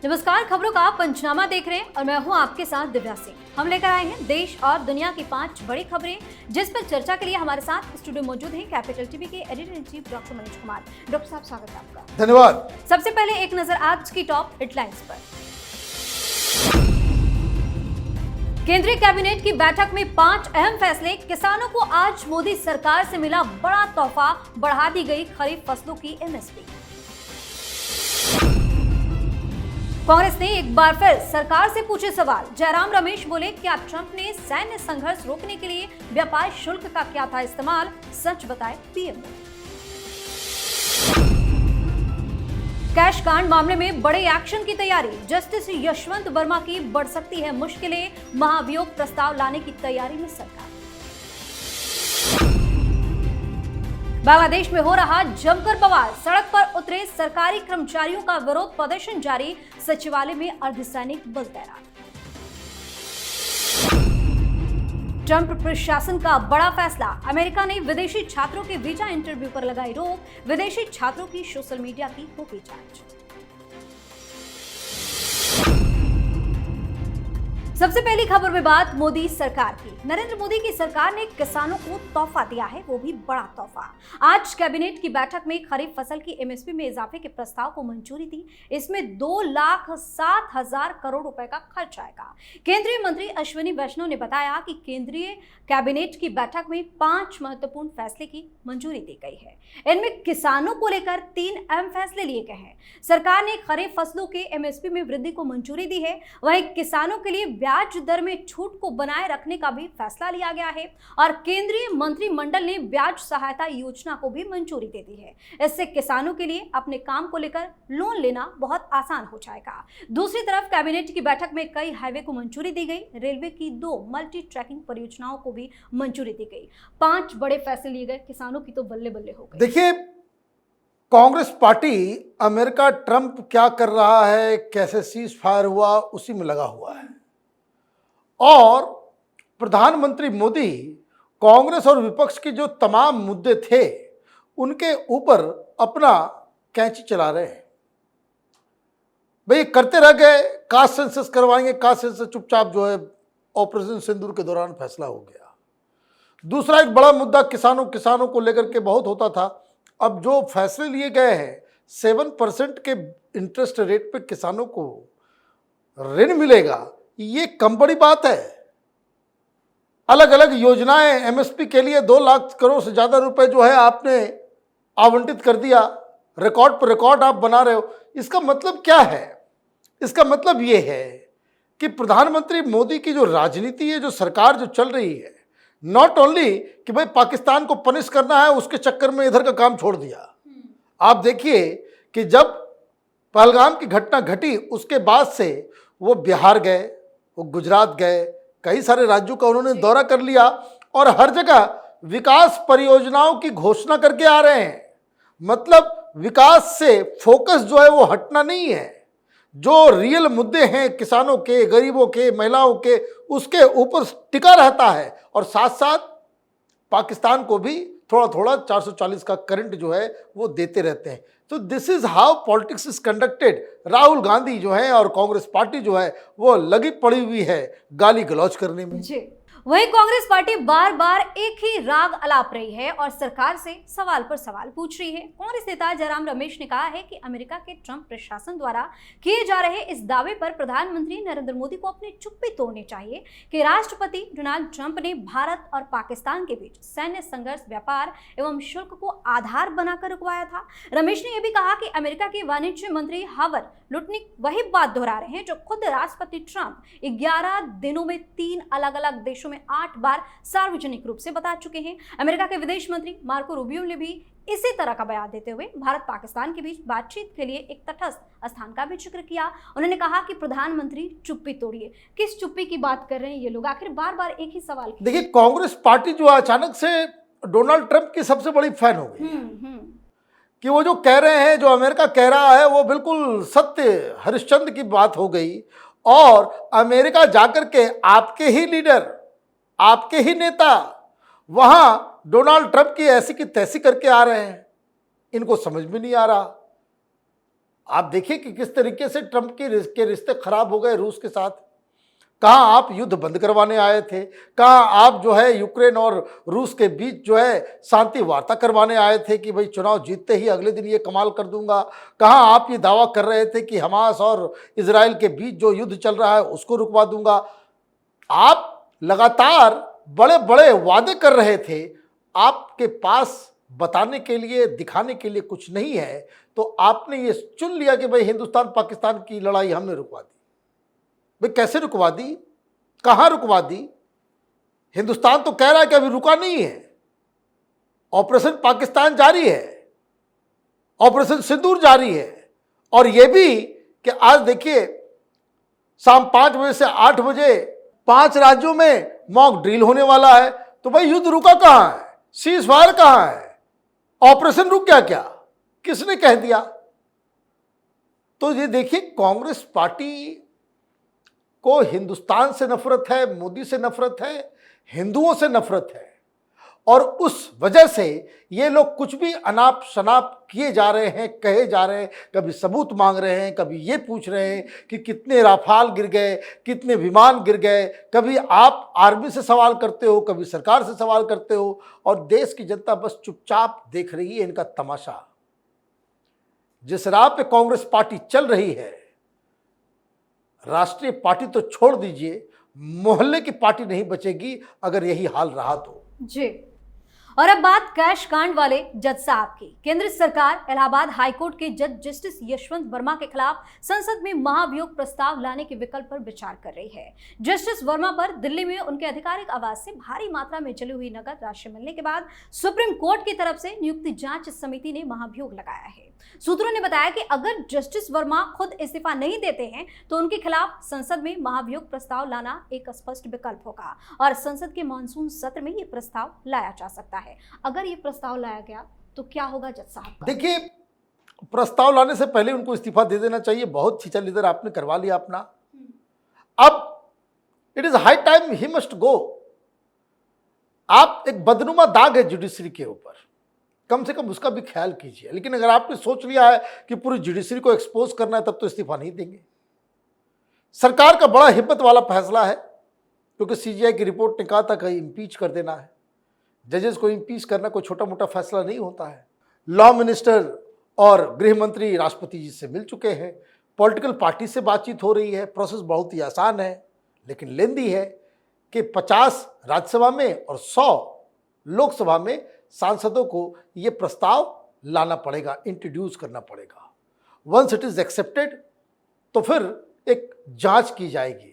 नमस्कार, खबरों का पंचनामा देख रहे हैं और मैं हूं आपके साथ दिव्या सिंह। हम लेकर आए हैं देश और दुनिया की 5 बड़ी खबरें, जिस पर चर्चा के लिए हमारे साथ स्टूडियो मौजूद हैं कैपिटल टीवी के editor in chief doctor Manish Kumar. Doctor साहब, स्वागत है आपका। धन्यवाद। सबसे पहले एक नजर आज की टॉप हेडलाइंस पर। केंद्रीय कैबिनेट की बैठक में 5 अहम फैसले। किसानों को आज मोदी सरकार से मिला बड़ा तोहफा, बढ़ा दी गई खरीफ फसलों की एमएसपी। कांग्रेस ने एक बार फिर सरकार से पूछे सवाल। जयराम रमेश बोले, क्या ट्रंप ने सैन्य संघर्ष रोकने के लिए व्यापार शुल्क का किया था इस्तेमाल? सच बताए पीएम। कैश कांड मामले में बड़े एक्शन की तैयारी। जस्टिस यशवंत वर्मा की बढ़ सकती है मुश्किलें, महाभियोग प्रस्ताव लाने की तैयारी में सरकार। बांग्लादेश में हो रहा जमकर बवाल। सड़क पर उतरे सरकारी कर्मचारियों का विरोध प्रदर्शन जारी। सचिवालय में अर्धसैनिक बल तैनात। ट्रंप प्रशासन का बड़ा फैसला। अमेरिका ने विदेशी छात्रों के वीजा इंटरव्यू पर लगाई रोक। विदेशी छात्रों की सोशल मीडिया की होगी जांच। सबसे पहली खबर में बात मोदी सरकार की। नरेंद्र मोदी की सरकार ने किसानों को तोहफा दिया है, वो भी बड़ा तोहफा। आज कैबिनेट की बैठक में खरीफ फसल की एमएसपी में इजाफे के प्रस्ताव को मंजूरी दी। इसमें 2,07,000 करोड़ रुपए का खर्च आएगा। केंद्रीय मंत्री अश्विनी वैष्णव ने बताया कि केंद्रीय कैबिनेट की बैठक में 5 महत्वपूर्ण फैसले की मंजूरी दी गई है। इनमें किसानों को लेकर 3 अहम फैसले लिए गए हैं। सरकार ने खरीफ फसलों के एमएसपी में वृद्धि को मंजूरी दी है। वहीं किसानों के लिए ब्याज दर में छूट को बनाए रखने का भी फैसला लिया गया है और केंद्रीय मंत्रिमंडल ने ब्याज सहायता योजना को भी मंजूरी दे दी है। इससे किसानों के लिए अपने काम को लेकर लोन लेना बहुत आसान हो जाएगा। दूसरी तरफ कैबिनेट की बैठक में कई हाईवे को मंजूरी दी गई। रेलवे की 2 मल्टी ट्रैकिंग परियोजनाओं को भी मंजूरी दी गई। 5 बड़े फैसले लिए गए। किसानों की तो बल्ले बल्ले हो गई। देखिए, कांग्रेस पार्टी अमेरिका ट्रंप क्या कर रहा है, कैसे सीज फायर हुआ, उसी में लगा हुआ है और प्रधानमंत्री मोदी कांग्रेस और विपक्ष के जो तमाम मुद्दे थे उनके ऊपर अपना कैंची चला रहे हैं। भाई करते रह गए, कास्ट सेंसस करवाएंगे, कास्ट सेंसस चुपचाप जो है ऑपरेशन सिंदूर के दौरान फैसला हो गया। दूसरा एक बड़ा मुद्दा किसानों को लेकर के बहुत होता था। अब जो फैसले लिए गए हैं, 7% के इंटरेस्ट रेट पे किसानों को ऋण मिलेगा, ये कम बड़ी बात है। अलग अलग योजनाएं एमएसपी के लिए 2 लाख करोड़ से ज्यादा रुपए जो है आपने आवंटित कर दिया। रिकॉर्ड पर रिकॉर्ड आप बना रहे हो। इसका मतलब क्या है? इसका मतलब ये है कि प्रधानमंत्री मोदी की जो राजनीति है, जो सरकार जो चल रही है, नॉट ओनली कि भाई पाकिस्तान को पनिश करना है, उसके चक्कर में इधर का काम छोड़ दिया। आप देखिए कि जब पहलगाम की घटना घटी उसके बाद से वो बिहार गए, वो गुजरात गए, कई सारे राज्यों का उन्होंने दौरा कर लिया और हर जगह विकास परियोजनाओं की घोषणा करके आ रहे हैं। मतलब विकास से फोकस जो है वो हटना नहीं है। जो रियल मुद्दे हैं किसानों के, गरीबों के, महिलाओं के, उसके ऊपर टिका रहता है और साथ साथ पाकिस्तान को भी थोड़ा थोड़ा 440 का करंट जो है वो देते रहते हैं। तो this is how politics is conducted. Rahul Gandhi जो है और कांग्रेस पार्टी जो है वो लगी पड़ी हुई है गाली गलौज करने में। जी, वहीं कांग्रेस पार्टी बार बार एक ही राग अलाप रही है और सरकार से सवाल पर सवाल पूछ रही है। कांग्रेस नेता जयराम रमेश ने कहा है कि अमेरिका के ट्रंप प्रशासन द्वारा किए जा रहे इस दावे पर प्रधानमंत्री नरेंद्र मोदी को अपनी चुप्पी तोड़नी चाहिए कि राष्ट्रपति डोनाल्ड ट्रंप ने भारत और पाकिस्तान के बीच सैन्य संघर्ष, व्यापार एवं शुल्क को आधार बनाकर रुकवाया था। रमेश ने यह भी कहा कि अमेरिका के वाणिज्य मंत्री हावर्ड लुटनिक वही बात दोहरा रहे हैं जो खुद राष्ट्रपति ट्रंप 11 दिनों में 3 अलग अलग देशों में 8 बार सार्वजनिक रूप से बता चुके हैं। अमेरिका के विदेश मंत्री मार्को रूबियो ने भी इसी तरह का बयान देते हुए भारत पाकिस्तान के बीच बातचीत के लिए एक तटस्थ स्थान का भी जिक्र किया। उन्होंने कहा कि प्रधानमंत्री चुप्पी तोड़िए। किस चुप्पी की बात कर रहे हैं ये लोग? आखिर बार बार एक ही सवाल। देखिए, कांग्रेस पार्टी जो अचानक से डोनाल्ड ट्रंप की सबसे बड़ी फैन हो गई कि वो जो कह रहे हैं, जो अमेरिका कह रहा है, वो बिल्कुल सत्य हरिश्चंद्र की बात हो गई और अमेरिका जाकर के आपके ही लीडर, आपके ही नेता वहां डोनाल्ड ट्रंप की ऐसी की तैसी करके आ रहे हैं। इनको समझ में नहीं आ रहा। आप देखिए कि किस तरीके से ट्रंप के रिश्ते खराब हो गए रूस के साथ। कहाँ आप युद्ध बंद करवाने आए थे, कहाँ आप जो है यूक्रेन और रूस के बीच जो है शांति वार्ता करवाने आए थे कि भाई चुनाव जीतते ही अगले दिन ये कमाल कर दूंगा। कहाँ आप ये दावा कर रहे थे कि हमास और इजराइल के बीच जो युद्ध चल रहा है उसको रुकवा दूंगा। आप लगातार बड़े बड़े वादे कर रहे थे, आपके पास बताने के लिए दिखाने के लिए कुछ नहीं है, तो आपने ये चुन लिया कि भाई हिंदुस्तान पाकिस्तान की लड़ाई हमने रुकवा दी। भाई कैसे रुकवा दी, कहाँ रुकवा दी? हिंदुस्तान तो कह रहा है कि अभी रुका नहीं है, ऑपरेशन पाकिस्तान जारी है, ऑपरेशन सिंदूर जारी है। और यह भी कि आज देखिए शाम 5 बजे से 8 बजे 5 राज्यों में मॉक ड्रिल होने वाला है। तो भाई युद्ध रुका कहाँ है, सीज फायर कहाँ है, ऑपरेशन रुक गया क्या, किसने कह दिया? तो ये देखिए कांग्रेस पार्टी को हिंदुस्तान से नफरत है, मोदी से नफरत है, हिंदुओं से नफरत है, और उस वजह से ये लोग कुछ भी अनाप शनाप किए जा रहे हैं, कहे जा रहे हैं, कभी सबूत मांग रहे हैं, कभी ये पूछ रहे हैं कि कितने राफाल गिर गए, कितने विमान गिर गए। कभी आप आर्मी से सवाल करते हो, कभी सरकार से सवाल करते हो, और देश की जनता बस चुपचाप देख रही है इनका तमाशा। जिस राह पे कांग्रेस पार्टी चल रही है, राष्ट्रीय पार्टी तो छोड़ दीजिए, मोहल्ले की पार्टी नहीं बचेगी अगर यही हाल रहा तो। जी, और अब बात कैश कांड वाले जज साहब की। केंद्र सरकार इलाहाबाद हाईकोर्ट के जज जस्टिस यशवंत वर्मा के खिलाफ संसद में महाभियोग प्रस्ताव लाने के विकल्प पर विचार कर रही है। जस्टिस वर्मा पर दिल्ली में उनके आधिकारिक आवास से भारी मात्रा में जली हुई नकद राशि मिलने के बाद सुप्रीम कोर्ट की तरफ से नियुक्ति जांच समिति ने महाभियोग लगाया है। सूत्रों ने बताया कि अगर जस्टिस वर्मा खुद इस्तीफा नहीं देते हैं तो उनके खिलाफ संसद में महाभियोग प्रस्ताव लाना एक स्पष्ट विकल्प होगा और संसद के मानसून सत्र में ये प्रस्ताव लाया जा सकता है। अगर ये प्रस्ताव लाया गया तो क्या होगा जज साहब? देखिए, प्रस्ताव लाने से पहले उनको इस्तीफा दे देना चाहिए। बहुत खींचा लीडर आपने करवा लिया अपना, अब it is high time he must go. आप एक बदनुमा दाग है जुडिशरी के ऊपर, कम से कम उसका भी ख्याल कीजिए। लेकिन अगर आपने सोच लिया है कि पूरी जुडिशरी को एक्सपोज करना है, तब तो इस्तीफा नहीं देंगे। सरकार का बड़ा हिम्मत वाला फैसला है, क्योंकि सीजीआई की रिपोर्ट ने कहा था कि इम्पीच कर देना है। जजेस को इम्पीच करना कोई छोटा मोटा फैसला नहीं होता है। लॉ मिनिस्टर और गृह मंत्री राष्ट्रपति जी से मिल चुके हैं, पॉलिटिकल पार्टी से बातचीत हो रही है। प्रोसेस बहुत ही आसान है लेकिन लेंदी है कि 50 राज्यसभा में और 100 लोकसभा में सांसदों को ये प्रस्ताव लाना पड़ेगा, इंट्रोड्यूस करना पड़ेगा। वंस इट इज एक्सेप्टेड तो फिर एक जांच की जाएगी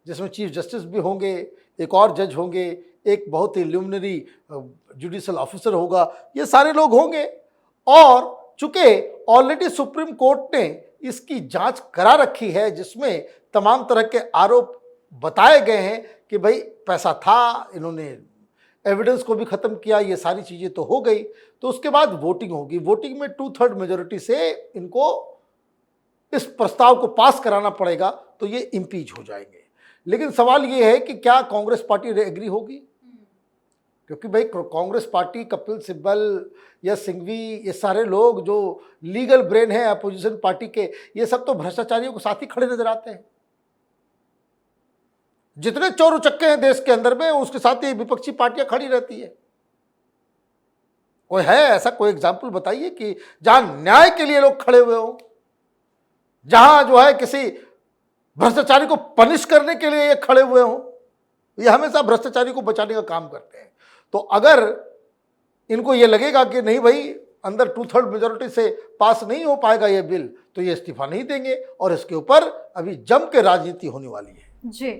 जिसमें चीफ जस्टिस भी होंगे, एक और जज होंगे, एक बहुत ही ल्यूमिनरी जुडिशियल ऑफिसर होगा, ये सारे लोग होंगे। और चूंकि ऑलरेडी सुप्रीम कोर्ट ने इसकी जांच करा रखी है, जिसमें तमाम तरह के आरोप बताए गए हैं कि भाई पैसा था, इन्होंने एविडेंस को भी ख़त्म किया, ये सारी चीज़ें तो हो गई। तो उसके बाद वोटिंग होगी, वोटिंग में 2/3 मेजोरिटी से इनको इस प्रस्ताव को पास कराना पड़ेगा, तो ये इम्पीच हो जाएंगे। लेकिन सवाल ये है कि क्या कांग्रेस पार्टी एग्री होगी? क्योंकि भाई कांग्रेस पार्टी, कपिल सिब्बल या सिंघवी, ये सारे लोग जो लीगल ब्रेन है अपोजिशन पार्टी के, ये सब तो भ्रष्टाचारियों के साथ ही खड़े नजर आते हैं। जितने चोर उचक्के हैं देश के अंदर में, उसके साथ ही विपक्षी पार्टियां खड़ी रहती है। कोई है ऐसा कोई एग्जाम्पल बताइए कि जहां न्याय के लिए लोग खड़े हुए हो, जहां जो है किसी भ्रष्टाचारी को पनिश करने के लिए ये खड़े हुए हों। ये हमेशा भ्रष्टाचारी को बचाने का काम करते हैं। तो अगर इनको ये लगेगा कि नहीं भाई अंदर 2/3 मेजोरिटी से पास नहीं हो पाएगा ये बिल, तो ये इस्तीफा नहीं देंगे और इसके ऊपर अभी जम के राजनीति होने वाली है। जी,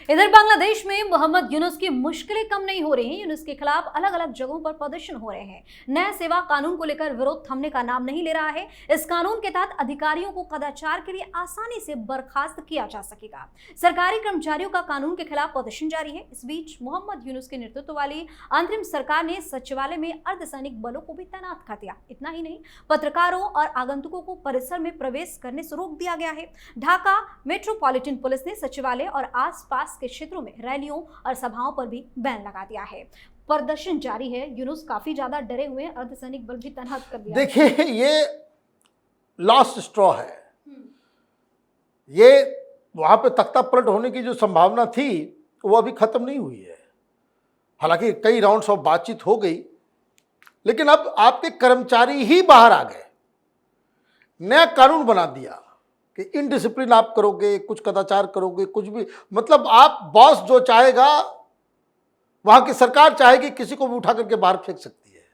इधर बांग्लादेश में मोहम्मद यूनुस की मुश्किलें कम नहीं हो रही हैं। यूनुस के खिलाफ अलग अलग जगहों पर प्रदर्शन हो रहे हैं। नया सेवा कानून को लेकर विरोध थमने का नाम नहीं ले रहा है। इस कानून के तहत अधिकारियों को कदाचार के लिए आसानी से बर्खास्त किया जा सकेगा। सरकारी कर्मचारियों का कानून के खिलाफ प्रदर्शन जारी है। इस बीच मोहम्मद यूनुस के नेतृत्व वाली अंतरिम सरकार ने सचिवालय में अर्धसैनिक बलों को भी तैनात कर दिया। इतना ही नहीं, पत्रकारों और आगंतुकों को परिसर में प्रवेश करने से रोक दिया गया है। ढाका मेट्रोपॉलिटन पुलिस ने सचिवालय और आसपास के क्षेत्रों में रैलियों और सभाओं पर भी बैन लगा दिया है। प्रदर्शन जारी है। यूनुस काफी ज्यादा डरे हुए हैं, अर्धसैनिक बल भी तैनात कर दिया। देखिए, ये लास्ट स्ट्रॉ है। ये वहां पे तख्ता पलट होने की जो संभावना थी वो अभी खत्म नहीं हुई है। हालांकि कई राउंड्स ऑफ बातचीत हो गई, लेकिन अब आपके कर्मचारी ही बाहर आ गए। नया कानून बना दिया कि इनडिसिप्लिन आप करोगे, कुछ कदाचार करोगे, कुछ भी, मतलब आप बॉस जो चाहेगा, वहां की सरकार चाहेगी किसी को भी उठा करके बाहर फेंक सकती है।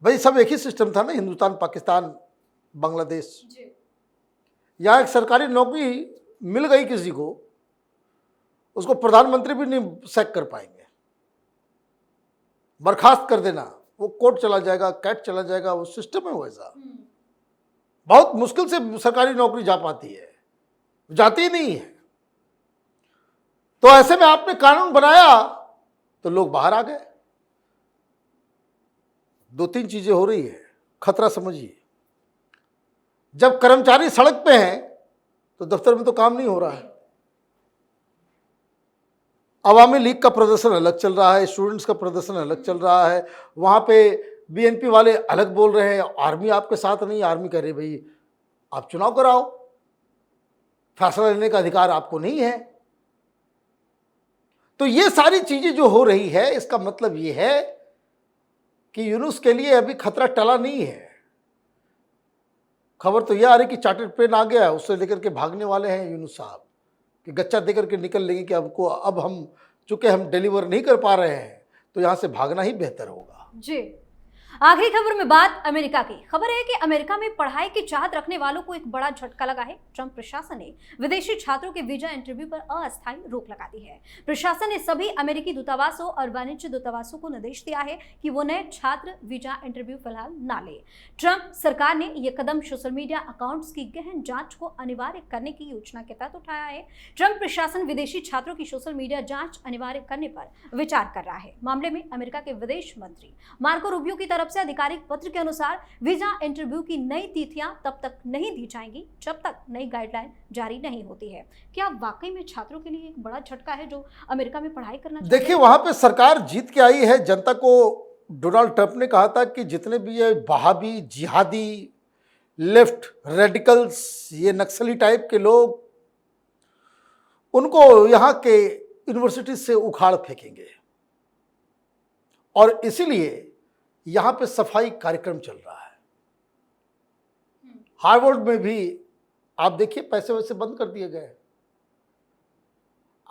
भाई सब एक ही सिस्टम था ना, हिंदुस्तान, पाकिस्तान, बांग्लादेश। यहां एक सरकारी नौकरी मिल गई किसी को, उसको प्रधानमंत्री भी नहीं सैक कर पाएंगे, बर्खास्त कर देना, वो कोर्ट चला जाएगा, कैट चला जाएगा, वो सिस्टम है वैसा। बहुत मुश्किल से सरकारी नौकरी जा पाती है, जाती ही नहीं है। तो ऐसे में आपने कानून बनाया तो लोग बाहर आ गए। दो तीन चीजें हो रही है, खतरा समझिए। जब कर्मचारी सड़क पे हैं तो दफ्तर में तो काम नहीं हो रहा है। अवामी लीग का प्रदर्शन अलग चल रहा है, स्टूडेंट्स का प्रदर्शन अलग चल रहा है, वहां पे बीएनपी वाले अलग बोल रहे हैं, आर्मी आपके साथ नहीं। आर्मी कह रही भाई आप चुनाव कराओ, फैसला लेने का अधिकार आपको नहीं है। तो ये सारी चीजें जो हो रही है, इसका मतलब ये है कि यूनुस के लिए अभी खतरा टला नहीं है। खबर तो यह आ रही कि चार्टर्ड प्लेन आ गया है, उससे लेकर के भागने वाले हैं यूनुस साहब, कि गच्चा देकर के निकल लेंगे कि अब हम चूंकि हम डिलीवर नहीं कर पा रहे हैं तो यहां से भागना ही बेहतर होगा। जी, आखिरी खबर में बात अमेरिका की। खबर है कि अमेरिका में पढ़ाई की चाहत रखने वालों को एक बड़ा झटका लगा है। ट्रंप प्रशासन ने विदेशी छात्रों के वीजा इंटरव्यू पर अस्थायी रोक लगा दी है। प्रशासन ने सभी अमेरिकी दूतावासों और वाणिज्य दूतावासों को निर्देश दिया है कि वो नए छात्र वीजा इंटरव्यू फिलहाल ना ले। ट्रंप सरकार ने यह कदम सोशल मीडिया अकाउंट्स की गहन जांच को अनिवार्य करने की योजना के तहत उठाया है। ट्रंप प्रशासन विदेशी छात्रों की सोशल मीडिया जांच अनिवार्य करने पर विचार कर रहा है। मामले में अमेरिका के विदेश मंत्री मार्को रूबियो की तरफ से आधिकारिक पत्र के अनुसार वीजा इंटरव्यू की नई तिथियां तब तक नहीं दी जाएंगी जब तक नई गाइडलाइन जारी नहीं होती है। क्या वाकई में छात्रों के लिए एक बड़ा झटका है जो अमेरिका में पढ़ाई करना चाहते हैं? देखिए, वहां पे सरकार जीत के आई है। जनता को डोनाल्ड ट्रंप ने कहा था कि जितने भी ये वहाबी, जिहादी, लेफ्ट रेडिकल्स, ये नक्सली टाइप के लोग, उनको यहां के यूनिवर्सिटी से उखाड़ फेंकेंगे। और इसीलिए यहां पे सफाई कार्यक्रम चल रहा है। हार्वर्ड में भी आप देखिए पैसे वैसे बंद कर दिए गए।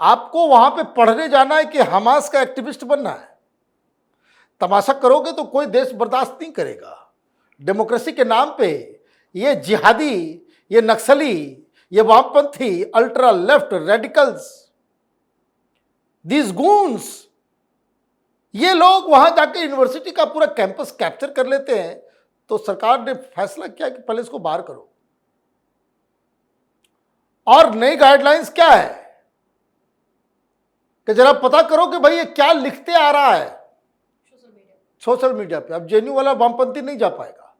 आपको वहां पे पढ़ने जाना है कि हमास का एक्टिविस्ट बनना है। तमाशा करोगे तो कोई देश बर्दाश्त नहीं करेगा। डेमोक्रेसी के नाम पे ये जिहादी, ये नक्सली, ये वामपंथी, अल्ट्रा लेफ्ट रेडिकल्स, दीज गून्स, ये लोग वहां जाके यूनिवर्सिटी का पूरा कैंपस कैप्चर कर लेते हैं। तो सरकार ने फैसला किया कि पहले इसको बाहर करो। और नई गाइडलाइंस क्या है कि जरा पता करो कि भाई ये क्या लिखते आ रहा है सोशल मीडिया पे। अब जेएनयू वाला वामपंथी नहीं जा पाएगा।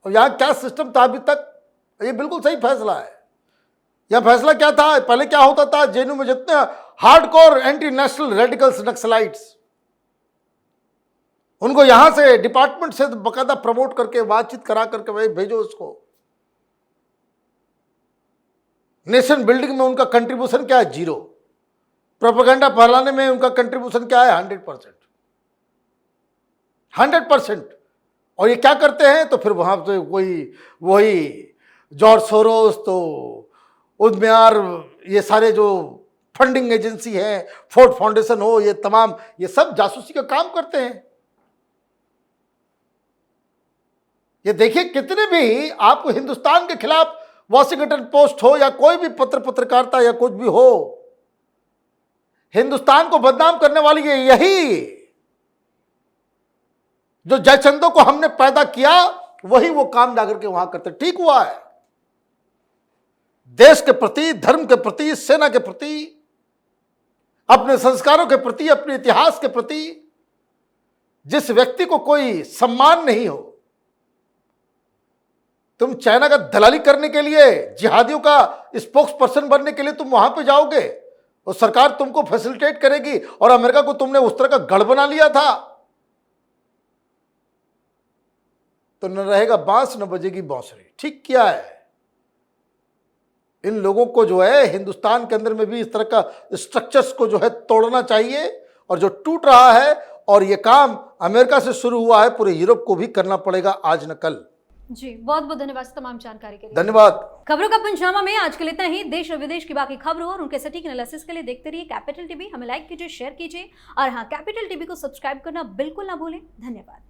और यहां क्या सिस्टम था अभी तक, ये बिल्कुल सही फैसला है। यह फैसला क्या था, पहले क्या होता था, जेएनयू में जितने hardcore anti national radicals, Naxalites, उनको यहां से डिपार्टमेंट से बकायदा प्रमोट करके, बातचीत करा करके भाई भेजो उसको। नेशन बिल्डिंग में उनका कंट्रीब्यूशन क्या है, 0। प्रोपेगेंडा फैलाने में उनका कंट्रीब्यूशन क्या है, 100%। 100%। और ये क्या करते हैं, तो फिर वहां पे वही जॉर्ज सोरोस, तो उद्म्यार, ये सारे जो फंडिंग एजेंसी है, फोर्ड फाउंडेशन हो, ये तमाम, ये सब जासूसी का काम करते हैं। ये देखिए, कितने भी आपको हिंदुस्तान के खिलाफ वॉशिंगटन पोस्ट हो या कोई भी पत्रकारिता या कुछ भी हो, हिंदुस्तान को बदनाम करने वाली ये यही जो जयचंदों को हमने पैदा किया, वही वो काम जाकर के वहां करते। ठीक हुआ है। देश के प्रति, धर्म के प्रति, सेना के प्रति, अपने संस्कारों के प्रति, अपने इतिहास के प्रति जिस व्यक्ति को कोई सम्मान नहीं हो, तुम चाइना का दलाली करने के लिए, जिहादियों का स्पोक्स पर्सन बनने के लिए तुम वहां पे जाओगे और सरकार तुमको फैसिलिटेट करेगी। और अमेरिका को तुमने उस तरह का गढ़ बना लिया था। तो न रहेगा बांस न बजेगी बांसुरी। ठीक किया है। इन लोगों को जो है हिंदुस्तान के अंदर में भी इस तरह का स्ट्रक्चर्स को जो है तोड़ना चाहिए, और जो टूट रहा है, और ये काम अमेरिका से शुरू हुआ है, पूरे यूरोप को भी करना पड़ेगा आज न कल। जी बहुत बहुत धन्यवाद तमाम जानकारी के लिए। धन्यवाद। खबरों का पंचनामा में आज के लिए इतना ही। देश और विदेश की बाकी खबरों और उनके सटीक एनालिसिस के लिए देखते रहिए कैपिटल टीवी। हमें लाइक कीजिए, शेयर कीजिए, और हाँ, कैपिटल टीवी को सब्सक्राइब करना बिल्कुल ना भूलें। धन्यवाद।